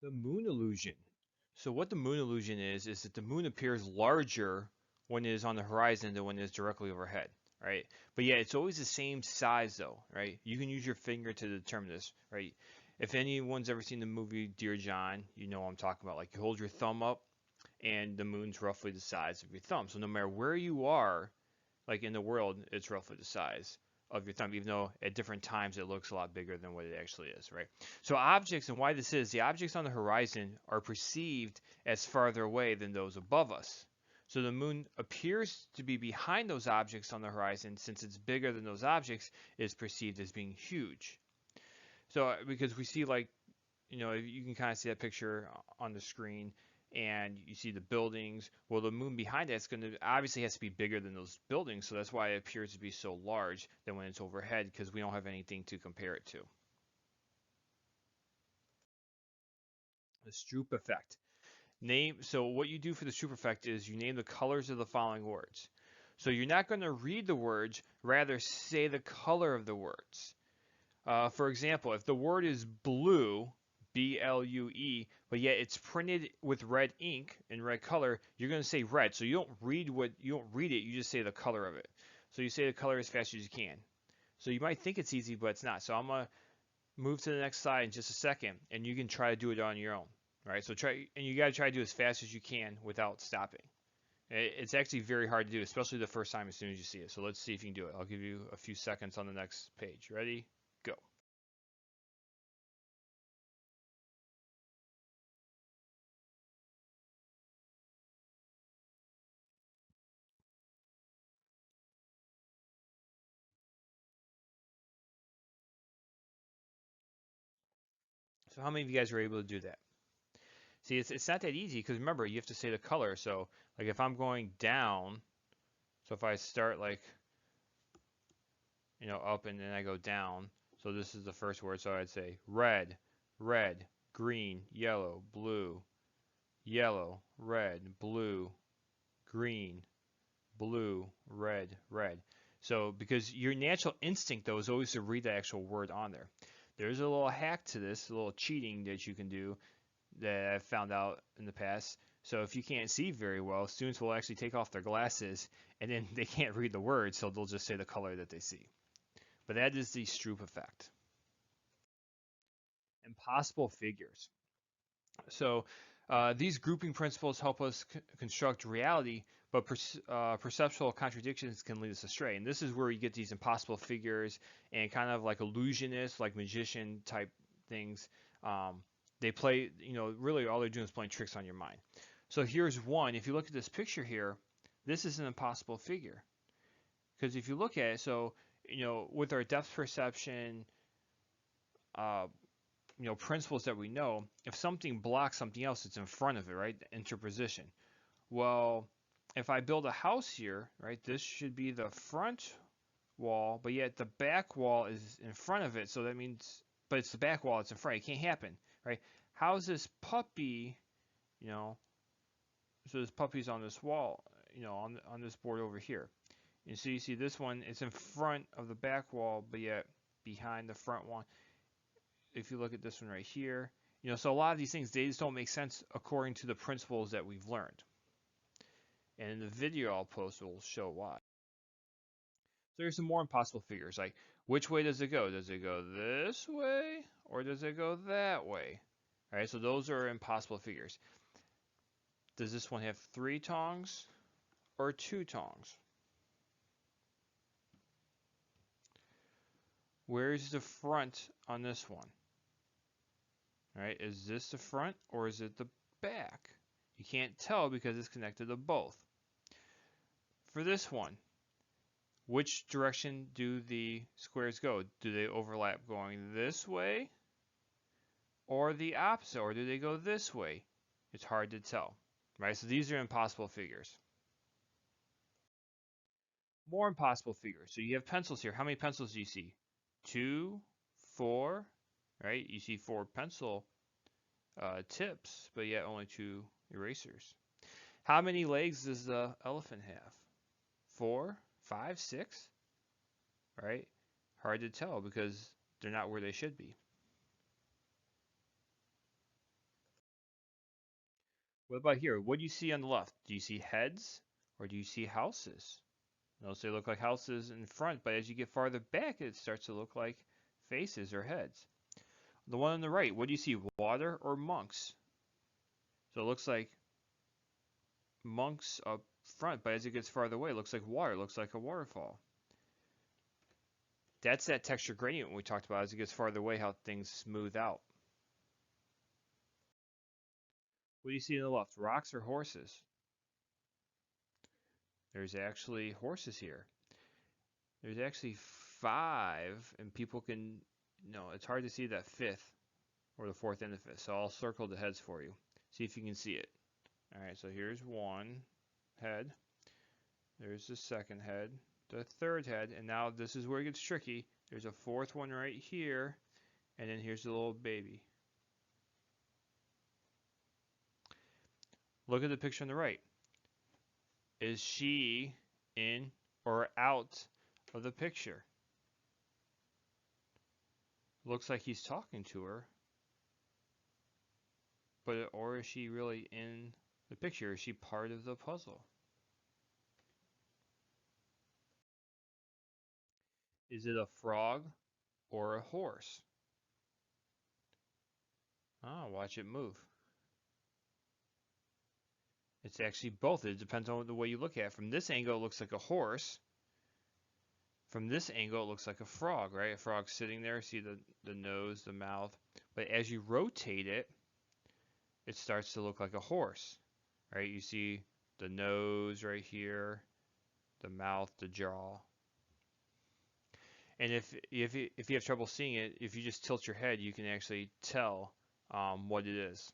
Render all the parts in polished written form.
The moon illusion. So what the moon illusion is that the moon appears larger when it is on the horizon than when it is directly overhead, right? But yeah, it's always the same size though, right? You can use your finger to determine this, right? If anyone's ever seen the movie Dear John, you know what I'm talking about. Like you hold your thumb up and the moon's roughly the size of your thumb. So no matter where you are, like in the world, it's roughly the size of your thumb, even though at different times it looks a lot bigger than what it actually is, right? So objects, and why this is, the objects on the horizon are perceived as farther away than those above us. So the moon appears to be behind those objects on the horizon since it's bigger than those objects, it is perceived as being huge. So because we see like, you can kind of see that picture on the screen and you see the buildings. Well, the moon behind that's going to obviously has to be bigger than those buildings, so that's why it appears to be so large than when it's overhead because we don't have anything to compare it to. The Stroop effect. So what you do for the Stroop effect is you name the colors of the following words. So you're not going to read the words, rather say the color of the words. For example, if the word is blue, BLUE, but yet it's printed with red ink in red color, you're going to say red. So you don't read it, you just say the color of it. So you say the color as fast as you can. So you might think it's easy, but it's not. So I'm going to move to the next slide in just a second, and you can try to do it on your own. All right, so and you got to try to do it as fast as you can without stopping. It's actually very hard to do, especially the first time as soon as you see it. So let's see if you can do it. I'll give you a few seconds on the next page. Ready? Go. So how many of you guys were able to do that? See, it's not that easy because remember, you have to say the color. So, like if I'm going down, so if I start like, up and then I go down, so this is the first word, so I'd say red, red, green, yellow, red, blue, green, blue, red, red. So, because your natural instinct though is always to read the actual word on there. There's a little hack to this, a little cheating that you can do that I've found out in the past. So if you can't see very well, students will actually take off their glasses and then they can't read the words, so they'll just say the color that they see. But that is the Stroop effect. Impossible figures. So these grouping principles help us construct reality, but perceptual contradictions can lead us astray. And this is where you get these impossible figures and kind of like illusionists, like magician type things. Um, they play, really all they're doing is playing tricks on your mind. So here's one. If you look at this picture here, this is an impossible figure. Because if you look at it, so, with our depth perception, uh, principles that we know, if something blocks something else, it's in front of it, right? The interposition. Well, if I build a house here, right, this should be the front wall, but yet the back wall is in front of it, so that means, but it's the back wall, it's in front. It can't happen, right? How's this puppy, you know, so this puppy's on this wall, on this board over here. And so you see this one, it's in front of the back wall, but yet behind the front one. If you look at this one right here, so a lot of these things, they just don't make sense according to the principles that we've learned. And in the video I'll post, will show why. So there's some more impossible figures, like which way does it go? Does it go this way or does it go that way? All right, so those are impossible figures. Does this one have 3 tongs or 2 tongs? Where's the front on this one? All right, is this the front or is it the back? You can't tell because it's connected to both. For this one, which direction do the squares go? Do they overlap going this way or the opposite, or do they go this way? It's hard to tell, right? So these are impossible figures. More impossible figures. So you have pencils here. How many pencils do you see? 2, 4, right? You see 4 pencil tips, but yet only 2 erasers. How many legs does the elephant have? 4, 5, 6, right? Hard to tell because they're not where they should be. What about here? What do you see on the left? Do you see heads or do you see houses? Notice they look like houses in front, but as you get farther back, it starts to look like faces or heads. The one on the right, what do you see? Water or monks? So it looks like monks up front, but as it gets farther away, it looks like water, it looks like a waterfall. That's that texture gradient we talked about as it gets farther away, how things smooth out. What do you see on the left? Rocks or horses? There's actually horses here. There's actually 5, and people can, no, it's hard to see that 5th or the 4th and the 5th. So I'll circle the heads for you. See if you can see it. All right, so here's one head. There's the second head, the third head, and now this is where it gets tricky. There's a 4th one right here, and then here's the little baby. Look at the picture on the right. Is she in or out of the picture? Looks like he's talking to her, but or is she really in the picture? Is she part of the puzzle? Is it a frog or a horse? Ah, watch it move. It's actually both. It depends on the way you look at it. From this angle, it looks like a horse. From this angle, it looks like a frog, right? A frog sitting there. See the nose, the mouth. But as you rotate it, it starts to look like a horse, right? You see the nose right here, the mouth, the jaw. And if you have trouble seeing it, if you just tilt your head, you can actually tell what it is.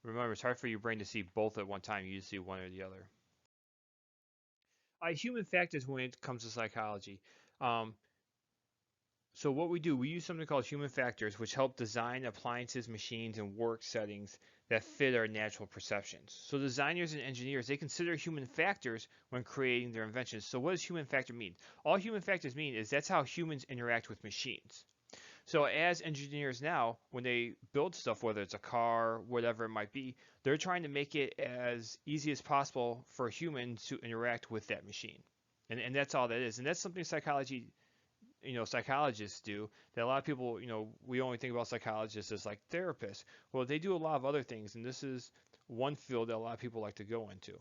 Remember, it's hard for your brain to see both at one time. You just see one or the other. Human factors when it comes to psychology. Um, so what we do, we use something called human factors, which help design appliances, machines, and work settings that fit our natural perceptions. So designers and engineers, they consider human factors when creating their inventions. So what does human factor mean? All human factors mean is that's how humans interact with machines. So as engineers now, when they build stuff, whether it's a car, whatever it might be, they're trying to make it as easy as possible for humans to interact with that machine. And that's all that is. And that's something psychologists do that a lot of people, we only think about psychologists as like therapists. Well, they do a lot of other things, and this is one field that a lot of people like to go into.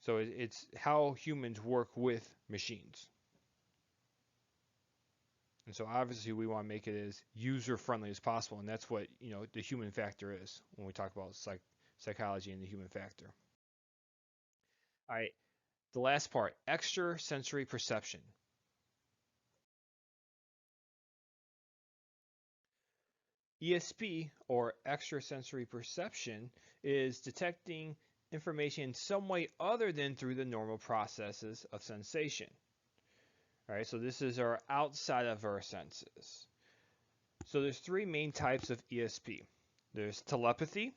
So it's how humans work with machines. And so obviously we want to make it as user-friendly as possible, and that's what the human factor is when we talk about psychology and the human factor. All right, the last part, extrasensory perception. ESP, or extrasensory perception, is detecting information in some way other than through the normal processes of sensation. All right, so this is our outside of our senses. So there's 3 main types of ESP. There's telepathy.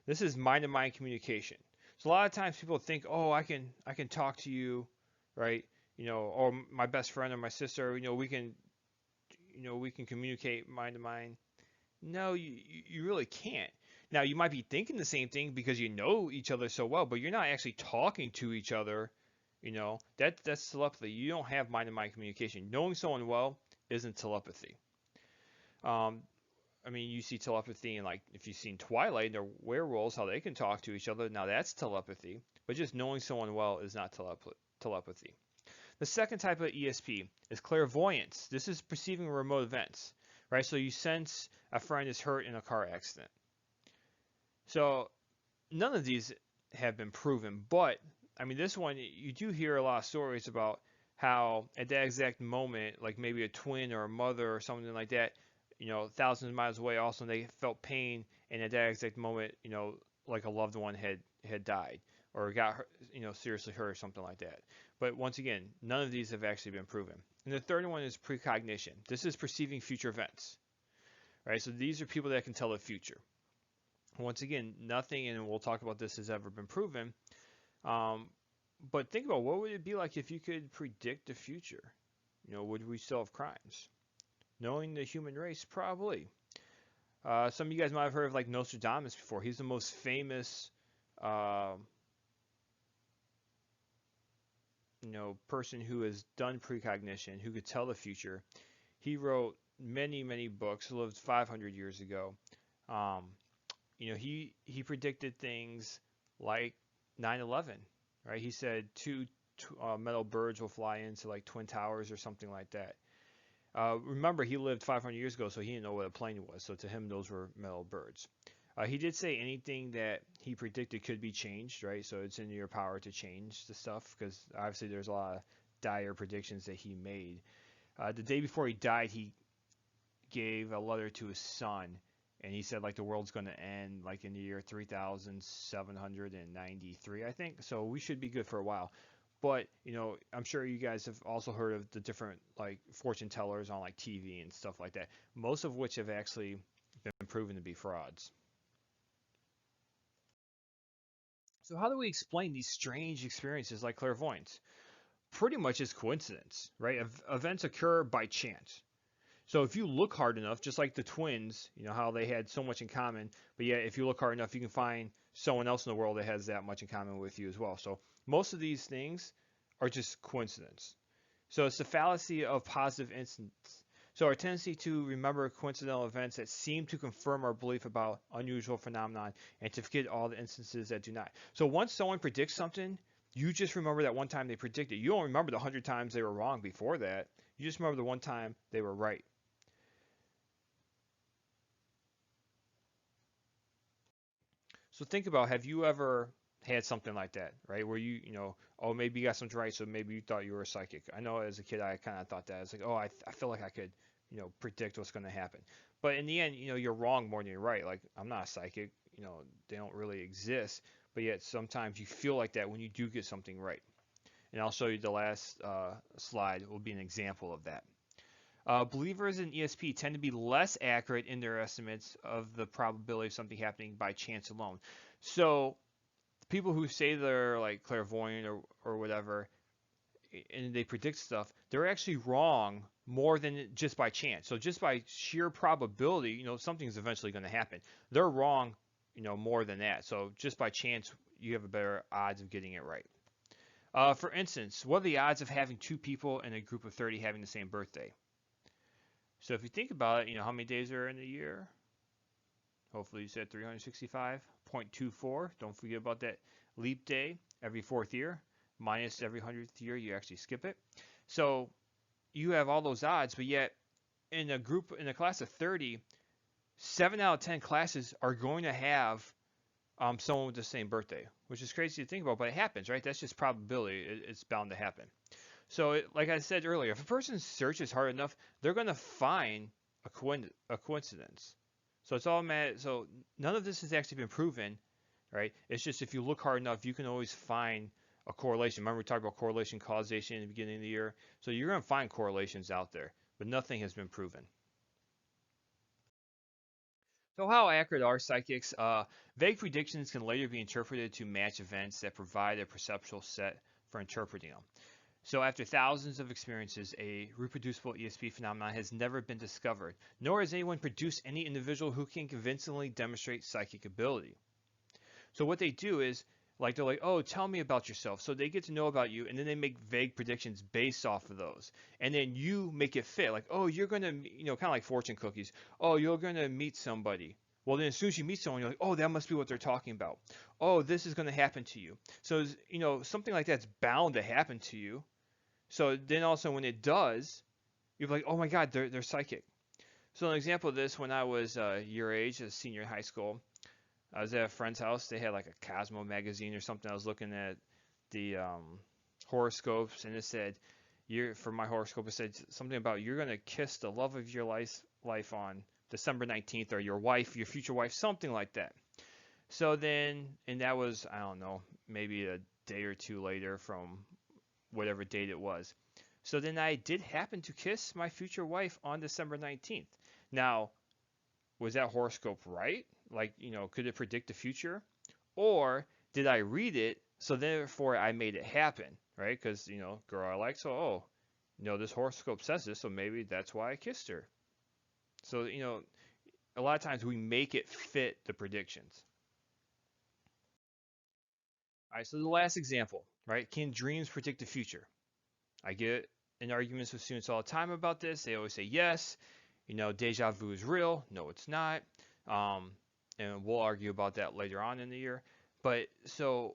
This is mind-to-mind communication. So a lot of times people think, oh, I can talk to you, right? Or my best friend or my sister, we can communicate mind-to-mind. No, you really can't. Now you might be thinking the same thing because you know each other so well, but you're not actually talking to each other. That's telepathy. You don't have mind-to-mind communication. Knowing someone well isn't telepathy. You see telepathy in, like, if you've seen Twilight, they're werewolves, how they can talk to each other. Now that's telepathy, but just knowing someone well is not telepathy. The second type of ESP is clairvoyance. This is perceiving remote events, right? So you sense a friend is hurt in a car accident. So none of these have been proven, but this one, you do hear a lot of stories about how at that exact moment, like maybe a twin or a mother or something like that, thousands of miles away, also they felt pain, and at that exact moment, like a loved one had died or got hurt, seriously hurt or something like that. But once again, none of these have actually been proven. And the third one is precognition. This is perceiving future events, right? So these are people that can tell the future. Once again, nothing, and we'll talk about this, has ever been proven. But think about what would it be like if you could predict the future? would we still have crimes? Knowing the human race, probably. Some of you guys might have heard of like Nostradamus before. He's the most famous, uh, person who has done precognition, who could tell the future. He wrote many, many books. Lived 500 years ago. Um, he predicted things like 9/11, right? He said two metal birds will fly into like twin towers or something like that. Remember, he lived 500 years ago, so he didn't know what a plane was. So to him, those were metal birds. He did say anything that he predicted could be changed, right? So it's in your power to change the stuff because obviously there's a lot of dire predictions that he made. The day before he died, he gave a letter to his son, and he said like the world's going to end like in the year 3793, I think. So we should be good for a while. But I'm sure you guys have also heard of the different like fortune tellers on like TV and stuff like that. Most of which have actually been proven to be frauds. So how do we explain these strange experiences like clairvoyance? Pretty much as coincidence, right? Events occur by chance. So if you look hard enough, just like the twins, how they had so much in common, but yet if you look hard enough, you can find someone else in the world that has that much in common with you as well. So most of these things are just coincidence. So it's the fallacy of positive instance. So our tendency to remember coincidental events that seem to confirm our belief about unusual phenomenon and to forget all the instances that do not. So once someone predicts something, you just remember that one time they predicted. You don't remember the 100 times they were wrong before that. You just remember the one time they were right. So think about, have you ever had something like that, right? Where oh, maybe you got something right, so maybe you thought you were a psychic. I know as a kid, I kind of thought that. It's like, oh, I feel like I could, predict what's going to happen. But in the end, you're wrong more than you're right. Like, I'm not a psychic. They don't really exist. But yet sometimes you feel like that when you do get something right. And I'll show you the last slide will be an example of that. Believers in ESP tend to be less accurate in their estimates of the probability of something happening by chance alone. So people who say they're like clairvoyant or whatever, and they predict stuff, they're actually wrong more than just by chance. So just by sheer probability, something's eventually going to happen. They're wrong, more than that. So just by chance, you have a better odds of getting it right. For instance, what are the odds of having two people in a group of 30 having the same birthday? So if you think about it, how many days are in a year? Hopefully you said 365.24. Don't forget about that leap day every fourth year, minus every 100th year, you actually skip it. So you have all those odds, but yet in a class of 30, 7 out of 10 classes are going to have someone with the same birthday, which is crazy to think about, but it happens, right? That's just probability. It's bound to happen. So, like I said earlier, if a person searches hard enough, they're going to find a coincidence. So it's all mad. So none of this has actually been proven, right? It's just if you look hard enough, you can always find a correlation. Remember we talked about correlation causation in the beginning of the year. So you're going to find correlations out there, but nothing has been proven. So how accurate are psychics? Vague predictions can later be interpreted to match events that provide a perceptual set for interpreting them. So after thousands of experiences, a reproducible ESP phenomenon has never been discovered, nor has anyone produced any individual who can convincingly demonstrate psychic ability. So what they do is, they're like, oh, tell me about yourself. So they get to know about you, and then they make vague predictions based off of those. And then you make it fit. Like, oh, you're going to, kind of like fortune cookies. Oh, you're going to meet somebody. Well, then as soon as you meet someone, you're like, oh, that must be what they're talking about. Oh, this is going to happen to you. So, something like that's bound to happen to you. So then also when it does, you're like, oh my God, they're psychic. So an example of this, when I was your age, a senior in high school, I was at a friend's house. They had like a Cosmo magazine or something. I was looking at the horoscopes, and it said, for my horoscope, it said something about you're going to kiss the love of your life on December 19th, or your future wife, something like that. So then, and that was, I don't know, maybe a day or two later from whatever date it was. So then I did happen to kiss my future wife on December 19th. Now, was that horoscope right? Like, could it predict the future? Or did I read it, so therefore I made it happen, right? Because, girl I like, so, this horoscope says this, so maybe that's why I kissed her. So, a lot of times we make it fit the predictions. All right, so the last example, right? Can dreams predict the future? I get in arguments with students all the time about this. They always say yes. Deja vu is real. No, it's not. Um, and we'll argue about that later on in the year. But so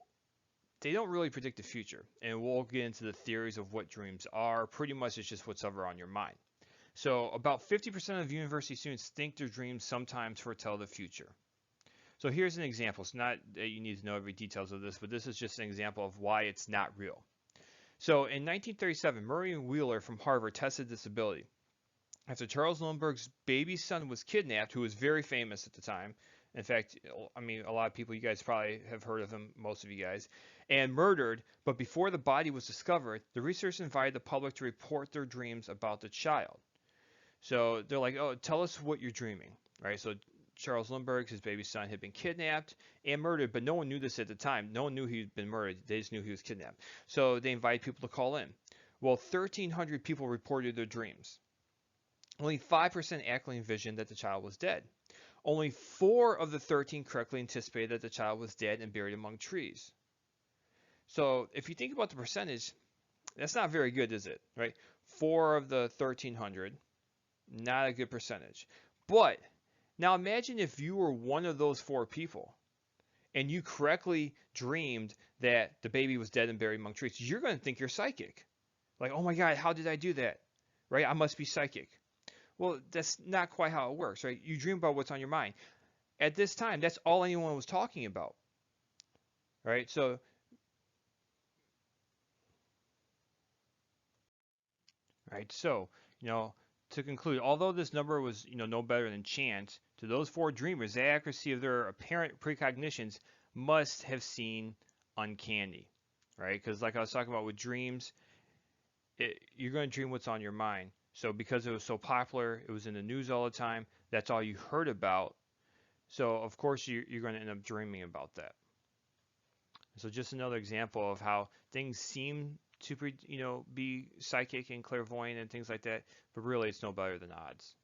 they don't really predict the future. And we'll get into the theories of what dreams are. Pretty much it's just what's ever on your mind. So about 50% of university students think their dreams sometimes foretell the future. So here's an example. It's not that you need to know every details of this, but this is just an example of why it's not real. So in 1937, Murray and Wheeler from Harvard tested this ability. After Charles Lindbergh's baby son was kidnapped, who was very famous at the time. In fact, a lot of people, you guys probably have heard of him, most of you guys, and murdered. But before the body was discovered, the researchers invited the public to report their dreams about the child. So they're like, oh, tell us what you're dreaming, right? So Charles Lindbergh, his baby son, had been kidnapped and murdered, but no one knew this at the time. No one knew he'd been murdered. They just knew he was kidnapped. So they invited people to call in. Well, 1,300 people reported their dreams. Only 5% accurately envisioned that the child was dead. Only 4 of the 13 correctly anticipated that the child was dead and buried among trees. So if you think about the percentage, that's not very good, is it? Right? 4 of the 1,300, not a good percentage. But now imagine if you were one of those 4 people and you correctly dreamed that the baby was dead and buried among trees. You're going to think you're psychic. Like, oh my God, how did I do that? Right? I must be psychic. Well, that's not quite how it works, right? You dream about what's on your mind. At this time, that's all anyone was talking about, right? So, right. So, to conclude, although this number was, no better than chance, to those 4 dreamers, the accuracy of their apparent precognitions must have seemed uncanny, right? Because like I was talking about with dreams, you're going to dream what's on your mind. So because it was so popular, it was in the news all the time, that's all you heard about. So of course you're going to end up dreaming about that. So just another example of how things seem to be psychic and clairvoyant and things like that, but really it's no better than odds.